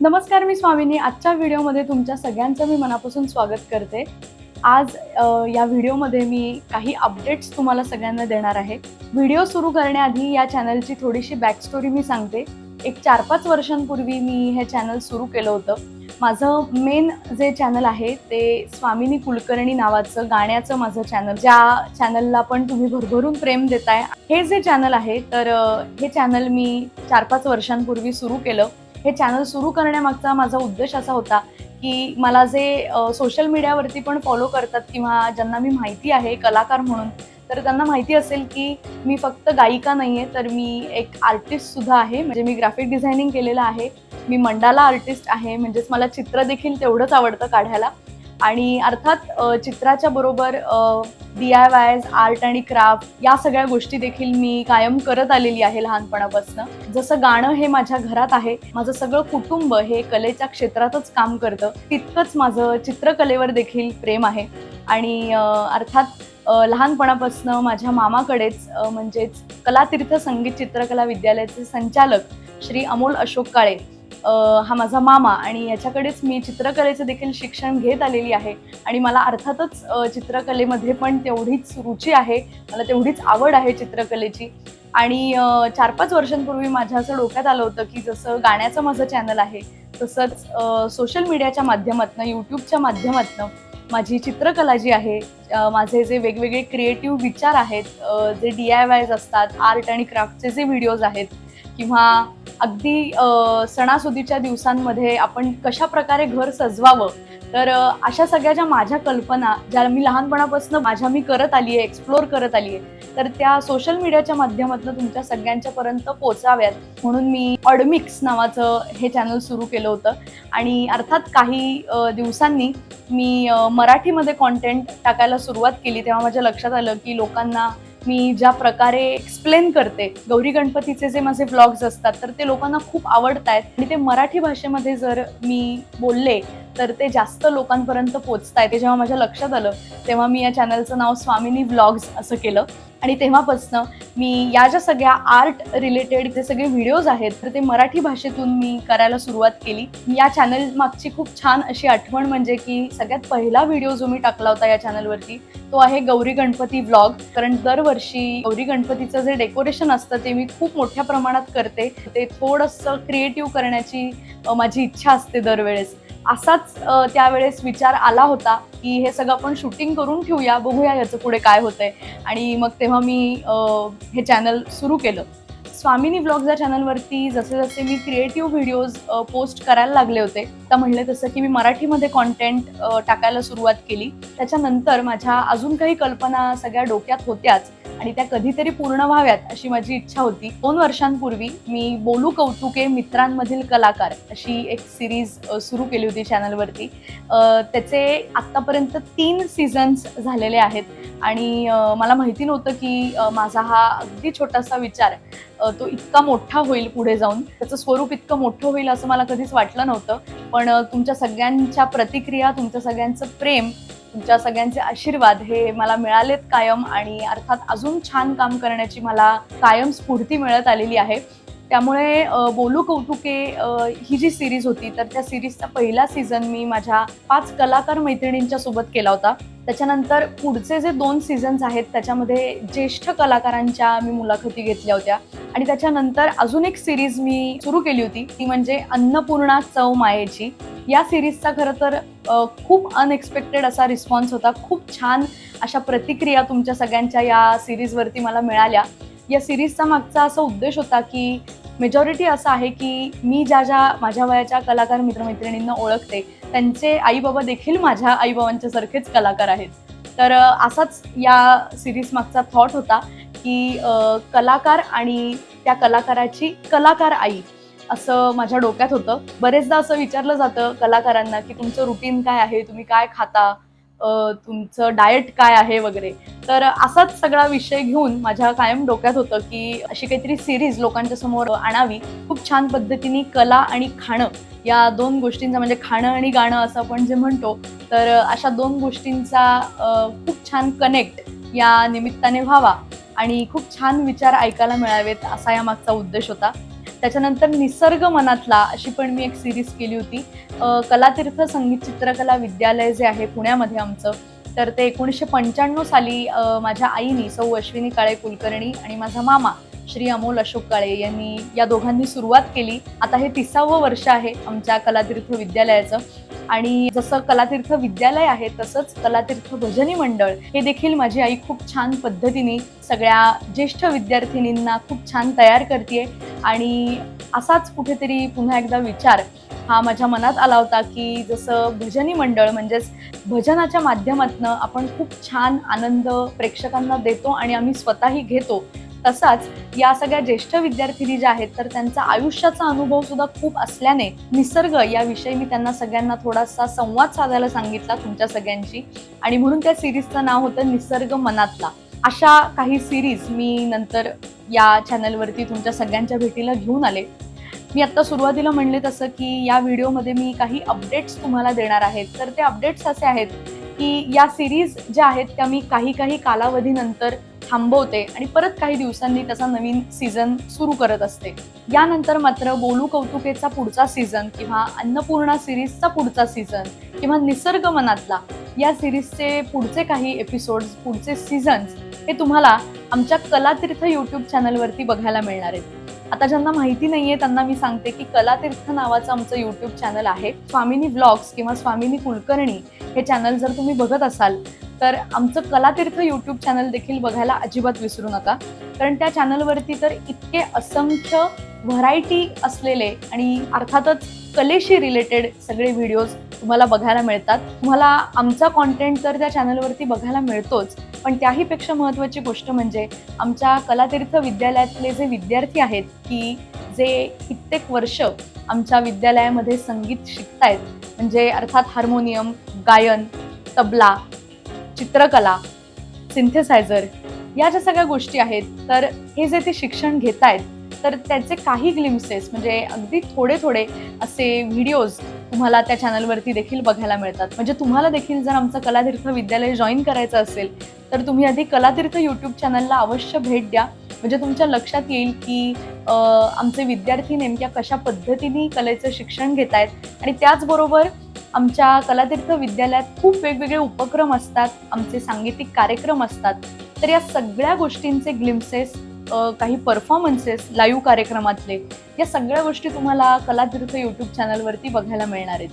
नमस्कार, मी स्वामिनी. आजच्या व्हिडिओमध्ये तुमच्या सगळ्यांचं मी मनापासून स्वागत करते. आज या व्हिडिओमध्ये मी काही अपडेट्स तुम्हाला सगळ्यांना देणार आहे. व्हिडिओ सुरू करण्याआधी या चॅनलची थोडीशी बॅकस्टोरी मी सांगते. एक 4-5 वर्षांपूर्वी मी हे चॅनल सुरू केलं होतं. माझं मेन जे चॅनल आहे ते स्वामिनी कुलकर्णी नावाचं गाण्याचं माझं चॅनल, ज्या चॅनलला पण तुम्ही भरभरून प्रेम देताय. हे जे चॅनल आहे तर हे चॅनल मी 4-5 वर्षांपूर्वी सुरू केलं. हे चॅनल सुरू करण्यामागचा माझा उद्देश असा होता, की मला जे सोशल मीडियावरती पण फॉलो करतात किंवा ज्यांना मी माहिती आहे कलाकार म्हणून, तर त्यांना माहिती असेल की मी फक्त गायिका नाहीये, तर मी एक आर्टिस्टसुद्धा आहे. म्हणजे मी ग्राफिक डिझायनिंग केलेलं आहे. मी मंडाला आर्टिस्ट आहे, म्हणजेच मला चित्र देखील तेवढंच आवडतं काढायला. आणि अर्थात चित्राच्या बरोबर DIYज, आर्ट आणि क्राफ्ट या सगळ्या गोष्टी देखील मी कायम करत आलेली आहे लहानपणापासून. जसं गाणं हे माझ्या घरात आहे, माझं सगळं कुटुंब हे कलेच्या क्षेत्रातच काम करतं, तितकंच माझं चित्रकलेवर देखील प्रेम आहे. आणि अर्थात लहानपणापासून माझ्या मामाकडेच म्हणजेच कलातीर्थ संगीत चित्रकला विद्यालयाचे संचालक श्री अमोल अशोक काळे हा माझा मामा आणि याच्याकडेच मी चित्रकलेचं देखील शिक्षण घेत आलेली आहे. आणि मला अर्थातच चित्रकलेमध्ये पण तेवढीच रुची आहे, मला तेवढीच आवड आहे चित्रकलेची. आणि 4-5 वर्षांपूर्वी माझ्या असं डोक्यात आलं होतं, की जसं गाण्याचं माझं चॅनल आहे, तसंच सोशल मीडियाच्या माध्यमातनं, YouTubeच्या माध्यमातनं माझी चित्रकला जी आहे, माझे जे वेगवेगळे क्रिएटिव्ह विचार आहेत, जे DIYज असतात, आर्ट आणि क्राफ्टचे जे व्हिडिओज आहेत किंवा अगदी सणासुदीच्या दिवसांमध्ये आपण कशाप्रकारे घर सजवावं, तर अशा सगळ्या ज्या माझ्या कल्पना, ज्या मी लहानपणापासून मी करत आली आहे, एक्सप्लोर करत आली आहे, तर त्या सोशल मीडियाच्या माध्यमातून तुमच्या सगळ्यांच्यापर्यंत पोहोचाव्यात म्हणून मी ऑडमिक्स नावाचं हे चॅनल सुरू केलं होतं. आणि अर्थात काही दिवसांनी मी मराठीमध्ये कॉन्टेंट टाकायला सुरुवात केली. तेव्हा माझ्या लक्षात आलं, की लोकांना मी ज्या प्रकारे एक्सप्लेन करते, गौरी गणपतीचे जे माझे व्लॉग्स असतात, तर ते लोकांना खूप आवडतायत आणि ते मराठी भाषेमध्ये जर मी बोलले, तर ते जास्त लोकांपर्यंत पोहोचतायत. ते जेव्हा माझ्या लक्षात आलं, तेव्हा मी या चॅनलचं नाव स्वामिनी व्लॉग्स असं केलं. आणि तेव्हापासनं मी या ज्या सगळ्या आर्ट रिलेटेड जे सगळे व्हिडिओज आहेत, तर ते मराठी भाषेतून मी करायला सुरुवात केली. या चॅनल मागची खूप छान अशी आठवण म्हणजे की सगळ्यात पहिला व्हिडिओ जो मी टाकला होता या चॅनलवरती, तो आहे गौरी गणपती व्लॉग. कारण दरवर्षी गौरी गणपतीचं जे डेकोरेशन असतं ते मी खूप मोठ्या प्रमाणात करते. ते थोडंसं क्रिएटिव्ह करण्याची माझी इच्छा असते दरवेळेस. असाच त्यावेळेस विचार आला होता, की हे सगळं आपण शूटिंग करून ठेवूया, बघूया याचं पुढे काय होतंय. आणि मग तेव्हा मी हे चॅनल सुरू केलं. स्वामिनी व्लॉग्स या चॅनलवरती जसे मी क्रिएटिव्ह व्हिडिओज पोस्ट करायला लागले होते, आता म्हणले तसं की मी मराठीमध्ये कॉन्टेंट टाकायला सुरुवात केली. त्याच्यानंतर माझ्या अजून काही कल्पना सगळ्या डोक्यात होत्याच आणि त्या कधीतरी पूर्ण व्हाव्यात अशी माझी इच्छा होती. 2 वर्षांपूर्वी मी बोलू कौतुके मित्रांमधील कलाकार अशी एक सिरीज सुरू केली होती चॅनलवरती. त्याचे आत्तापर्यंत 3 सीझन्स झालेले आहेत. आणि मला माहिती नव्हतं की माझा हा अगदी छोटासा विचार तो इतका मोठा होईल पुढे जाऊन, त्याचं स्वरूप इतकं मोठं होईल असं मला कधीच वाटलं नव्हतं. पण तुमच्या सगळ्यांच्या प्रतिक्रिया, तुमच्या सगळ्यांचं प्रेम, तुमच्या सगळ्यांचे आशीर्वाद हे मला मिळालेत कायम आणि अर्थात अजून छान काम करण्याची मला कायम स्फूर्ती मिळत आलेली आहे. त्यामुळे बोलू कौतुके ही जी सीरीज होती, तर त्या सीरीजचा पहिला सीझन मी माझ्या 5 कलाकार मैत्रिणींच्या सोबत केला होता. त्याच्यानंतर पुढचे जे 2 सीझन्स आहेत त्याच्यामध्ये ज्येष्ठ कलाकारांच्या मी मुलाखती घेतल्या होत्या. आणि त्याच्यानंतर अजून एक सीरीज मी सुरू केली होती, ती म्हणजे अन्नपूर्णा चव मायेची. या सीरीजचा खरं तर खूप अनएक्सपेक्टेड असा रिस्पॉन्स होता. खूप छान अशा प्रतिक्रिया तुमच्या सगळ्यांच्या या सीरीजवरती मला मिळाल्या. या सीरीजचा मागचा असा उद्देश होता, की मेजॉरिटी असं आहे, की मी ज्या माझ्या वयाच्या कलाकार मित्रमैत्रिणींना ओळखते, त्यांचे आई-बाबा देखील माझ्या आई-बाबांच्या सारखेच कलाकार आहेत. तर असाच या सीरीज मागचा थॉट होता, की कलाकार आणि त्या कलाकाराची कलाकार आई असं माझ्या डोक्यात होतं. बरेचदा असं विचारलं जातं कलाकारांना, की तुमचं रुटीन काय आहे? तुम्ही काय खाता? तुमचं डाएट काय आहे? वगैरे. तर असाच सगळा विषय घेऊन माझ्या कायम डोक्यात होतं, की अशी काहीतरी सीरीज लोकांच्या समोर आणावी. खूप छान पद्धतीने कला आणि खाणं या 2 गोष्टींचा म्हणजे खाणं आणि गाणं असं आपण जे म्हणतो, तर अशा 2 गोष्टींचा खूप छान कनेक्ट या निमित्ताने व्हावा आणि खूप छान विचार ऐकायला मिळावेत असा यामागचा उद्देश होता. त्याच्यानंतर निसर्ग मनातला अशी पण मी एक सिरीज केली होती. कलातीर्थ संगीत चित्रकला विद्यालय जे आहे पुण्यामध्ये आमचं, तर ते 1995 साली माझ्या आईनी सौ अश्विनी काळे कुलकर्णी आणि माझा मामा श्री अमोल अशोक काळे यांनी या दोघांनी सुरुवात केली. आता हे 30वं वर्ष आहे आमच्या कलातीर्थ विद्यालयाचं. आणि जसं कलातीर्थ विद्यालय आहे तसंच कलातीर्थ भजनी मंडळ हे देखील माझी आई खूप छान पद्धतीने सगळ्या ज्येष्ठ विद्यार्थिनींना खूप छान तयार करते. आणि असाच कुठेतरी पुन्हा एकदा विचार हा माझ्या मनात आला होता की जसं भजनी मंडळ म्हणजेच भजनाच्या माध्यमातून आपण खूप छान आनंद प्रेक्षकांना देतो आणि आम्ही स्वतःही घेतो, तसाच या सगळ्या ज्येष्ठ विद्यार्थिनी ज्या आहेत तर त्यांचा आयुष्याचा अनुभव सुद्धा खूप असल्याने निसर्ग याविषयी मी त्यांना सगळ्यांना थोडासा संवाद साधायला सांगितला तुमच्या सगळ्यांची. आणि म्हणून त्या सिरीजचं नाव होतं निसर्ग मनातला. अशा काही सिरीज मी नंतर या चॅनलवरती तुमच्या सगळ्यांच्या भेटीला घेऊन आले. मी आत्ता सुरुवातीला म्हणले तसं की या व्हिडिओमध्ये मी काही अपडेट्स तुम्हाला देणार आहेत. तर ते अपडेट्स असे आहेत की या सिरीज ज्या आहेत त्या मी काही कालावधीनंतर थांबवते आणि परत काही दिवसांनी त्याचा नवीन सीझन सुरू करत असते. यानंतर मात्र बोलू कौतुकेचा पुढचा सीझन किंवा अन्नपूर्णा सिरीजचा पुढचा सीझन किंवा निसर्ग मनातला या सिरीजचे पुढचे काही एपिसोड्स, पुढचे सीझन्स हे तुम्हाला आमच्या कलातीर्थ यूट्यूब चॅनलवरती बघायला मिळणार आहेत. आता ज्यांना माहिती नाहीये त्यांना मी सांगते की कलातीर्थ नावाचं आमचं यूट्यूब चॅनल आहे. स्वामिनी व्लॉग्स किंवा स्वामिनी कुलकर्णी हे चॅनल जर तुम्ही बघत असाल तर आमचं कलातीर्थ यूट्यूब चॅनल देखील बघायला अजिबात विसरू नका. कारण त्या चॅनलवरती तर इतके असंख्य व्हरायटी असलेले आणि अर्थातच कलेशी रिलेटेड सगळे व्हिडिओज तुम्हाला बघायला मिळतात. तुम्हाला आमचा कॉन्टेंट तर त्या चॅनलवरती बघायला मिळतोच, पण त्याहीपेक्षा महत्त्वाची गोष्ट म्हणजे आमच्या कलातीर्थ विद्यालयातले जे विद्यार्थी आहेत की जे कित्येक वर्ष आमच्या विद्यालयामध्ये संगीत शिकतायत, म्हणजे अर्थात हार्मोनियम, गायन, तबला, चित्रकला, सिंथेसायझर या ज्या सगळ्या गोष्टी आहेत, तर हे जे ते शिक्षण घेत आहेत तर त्याचे काही ग्लिम्सेस म्हणजे अगदी थोडे असे व्हिडिओज तुम्हाला त्या चॅनलवरती देखील बघायला मिळतात. म्हणजे तुम्हाला देखील जर आमचं कलातीर्थ विद्यालय जॉईन करायचं असेल तर तुम्ही आधी कलातीर्थ यूट्यूब चॅनलला अवश्य भेट द्या. म्हणजे तुमच्या लक्षात येईल की आमचे विद्यार्थी नेमक्या कशा पद्धतीने कलेचं शिक्षण घेत आहेत. आणि त्याचबरोबर आमच्या कलातीर्थ विद्यालयात खूप वेगवेगळे उपक्रम असतात, आमचे सांगीतिक कार्यक्रम असतात. तर या सगळ्या गोष्टींचे ग्लिम्सेस, काही परफॉर्मन्सेस लाईव्ह कार्यक्रमातले, या सगळ्या गोष्टी तुम्हाला कलातीर्थ यूट्यूब चॅनलवरती बघायला मिळणार आहेत.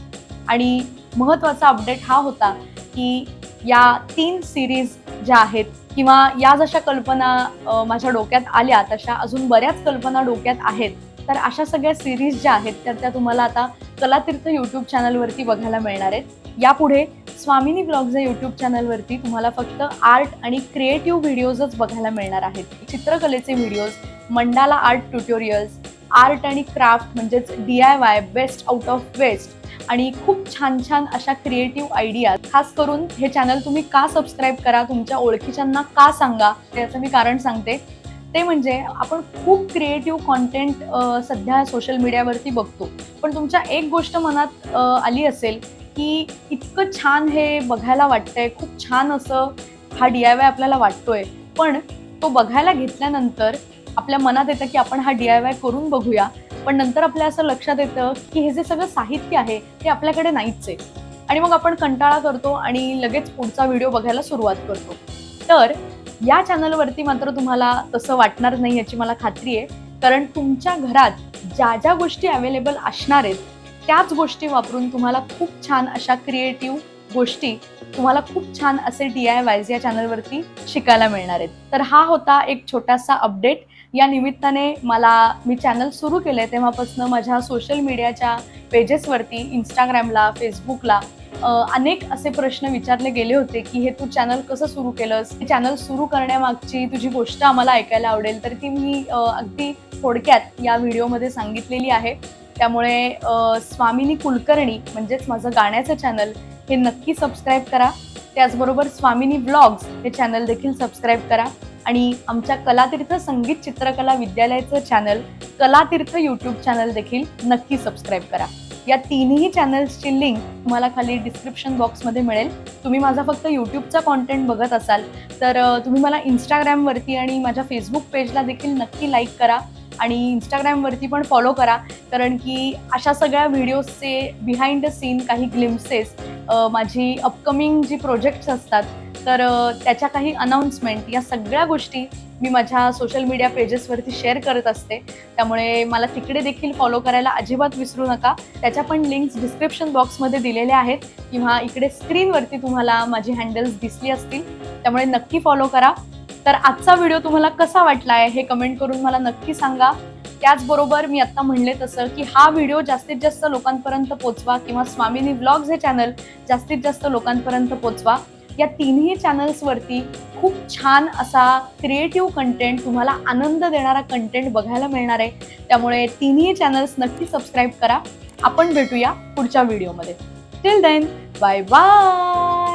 आणि महत्त्वाचा अपडेट हा होता की या 3 सिरीज ज्या आहेत किंवा या जशा कल्पना माझ्या डोक्यात आल्या तशा अजून बऱ्याच कल्पना डोक्यात आहेत. तर अशा सगळ्या सिरीज ज्या आहेत तर त्या तुम्हाला आता कलातीर्थ यूट्यूब चॅनलवरती बघायला मिळणार आहेत. यापुढे स्वामिनी ब्लॉग्स या यूट्यूब चॅनलवरती तुम्हाला फक्त आर्ट आणि क्रिएटिव्ह व्हिडिओजच बघायला मिळणार आहेत. चित्रकलेचे videos, mandala art tutorials, art आणि क्राफ्ट म्हणजेच DIY best out of waste आणि खूप छान अशा क्रिएटिव्ह आयडिया. खास करून हे चॅनल तुम्ही का सबस्क्राईब करा, तुमच्या ओळखीच्यांना का सांगा, त्याचं मी कारण सांगते. ते म्हणजे आपण खूप क्रिएटिव्ह कॉन्टेंट सध्या सोशल मीडियावरती बघतो, पण तुमच्या एक गोष्ट मनात आली असेल की इतकं छान हे बघायला वाटतंय, खूप छान असं हा DIY आपल्याला वाटतोय, पण तो बघायला घेतल्यानंतर आपल्या मनात येतं की आपण हा DIY करून बघूया. पण नंतर आपल्या असं लक्षात येतं की हे जे सगळं साहित्य आहे ते आपल्याकडे नाहीच आहे आणि मग आपण कंटाळा करतो आणि लगेच पुढचा व्हिडिओ बघायला सुरुवात करतो. तर या चॅनलवरती मात्र तुम्हाला तसं वाटणार नाही याची मला खात्री आहे. कारण तुमच्या घरात ज्या गोष्टी अवेलेबल असणार आहेत त्याच गोष्टी वापरून तुम्हाला खूप छान अशा क्रिएटिव्ह गोष्टी, तुम्हाला खूप छान असे DIYs या चॅनलवरती शिकायला मिळणार आहेत. तर हा होता एक छोटासा अपडेट. या निमित्ताने मी चॅनल सुरू केलंय तेव्हापासून माझ्या सोशल मीडियाच्या पेजेसवरती, इंस्टाग्रामला, फेसबुकला अनेक असे प्रश्न विचारले गेले होते की हे तू चॅनल कसं सुरू केलंस, हे चॅनल सुरू करण्यामागची तुझी गोष्ट आम्हाला ऐकायला आवडेल. तर ती मी अगदी थोडक्यात या व्हिडिओमध्ये सांगितलेली आहे. त्यामुळे स्वामिनी कुलकर्णी म्हणजेच माझं गाण्याचं चॅनल हे नक्की सबस्क्राईब करा. त्याचबरोबर स्वामिनी व्लॉग्स हे चॅनल देखील सबस्क्राईब करा आणि आमच्या कलातीर्थ संगीत चित्रकला विद्यालयाचं चॅनल कलातीर्थ यूट्यूब चॅनल देखील नक्की सबस्क्राईब करा. या तिन्ही चॅनल्सची लिंक तुम्हाला खाली डिस्क्रिप्शन बॉक्समध्ये मिळेल. तुम्ही माझा फक्त यूट्यूबचा कॉन्टेंट बघत असाल तर तुम्ही मला इंस्टाग्रामवरती आणि माझ्या फेसबुक पेजला देखील नक्की लाईक करा आणि इंस्टाग्रामवरती पण फॉलो करा, कारण की अशा सगळ्या व्हिडिओजचे बिहाइंड द सीन काही ग्लिम्सेस, माझी अपकमिंग जी प्रोजेक्ट्स असतात तर त्याच्या काही अनाउन्समेंट या सगळ्या गोष्टी मी माझ्या सोशल मीडिया पेजेसवरती शेअर करत असते. त्यामुळे मला तिकडे देखील फॉलो करायला अजिबात विसरू नका. त्याच्या पण लिंक्स डिस्क्रिप्शन बॉक्समध्ये दिलेल्या आहेत किंवा इकडे स्क्रीनवरती तुम्हाला माझी हँडल्स दिसली असतील, त्यामुळे नक्की फॉलो करा. तर आजचा व्हिडिओ तुम्हाला कसा वाटलाय हे कमेंट करून मला नक्की सांगा. त्याचबरोबर मी आता म्हणले तसं की हा व्हिडिओ जास्तीत जास्त लोकांपर्यंत पोचवा किंवा स्वामिनी व्लॉग्स हे चॅनल जास्तीत जास्त लोकांपर्यंत पोचवा. या तिन्ही चॅनल्सवरती खूप छान असा क्रिएटिव्ह कंटेंट, तुम्हाला आनंद देणारा कंटेंट बघायला मिळणार आहे. त्यामुळे तिन्ही चॅनल्स नक्की सबस्क्राईब करा. आपण भेटूया पुढच्या व्हिडिओमध्ये. Till then, bye bye.